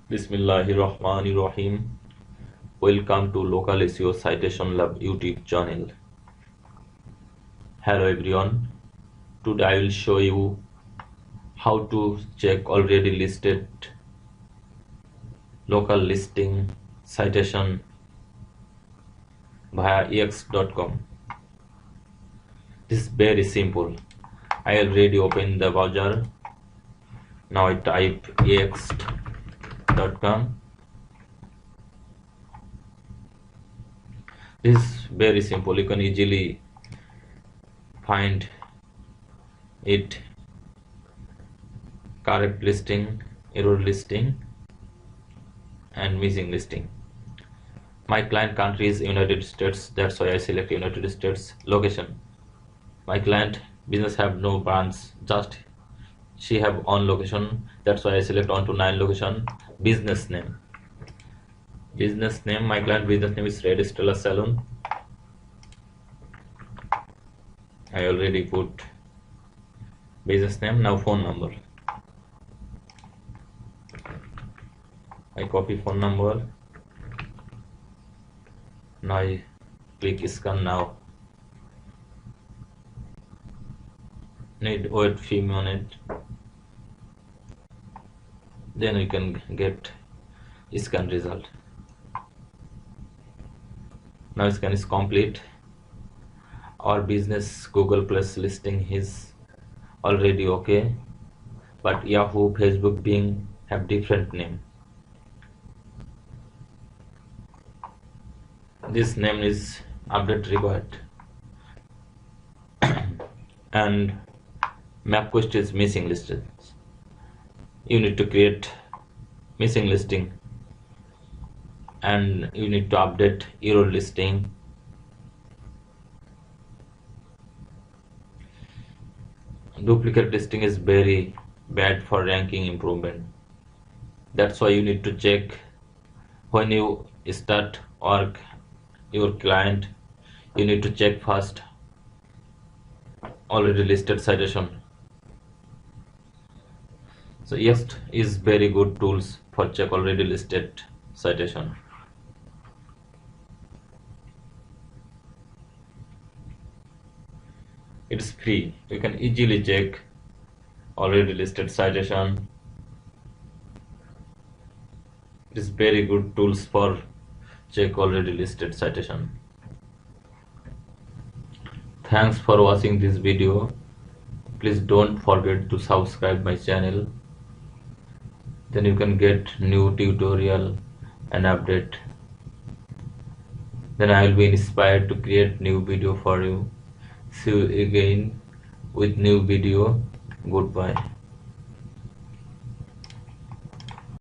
Bismillahirrahmanirrahim. Welcome to Local SEO Citation Lab YouTube channel. Hello everyone. Today I will show you how to check already listed local listing citation via ex.com. This is very simple. I already opened the browser. Now I type ex.com. This is very simple. You can easily find it: correct listing, error listing, and missing listing. My client country is United States, that's why I select United States. Location: my client business have no branch, just she have on location, that's why I select on to 9 location. Business name, my client business name is Red Stella Salon. I already put business name. Now phone number, I copy phone number. Now I click scan now. Need wait few minutes, then we can get scan result. Now scan is complete. Our business Google Plus listing is already okay, but Yahoo, Facebook, Bing have different name. This name is update required. And MapQuest is missing listed. You need to create missing listing, and you need to update error listing. Duplicate listing is very bad for ranking improvement. That's why you need to check when you start work your client. You need to check first already listed citation. So yes, is very good tools for check already listed citation. It's free. You can easily check already listed citation. It is very good tools for check already listed citation. Thanks for watching this video. Please don't forget to subscribe my channel. Then you can get new tutorial and update. Then I will be inspired to create new video for you. See you again with new video. Goodbye.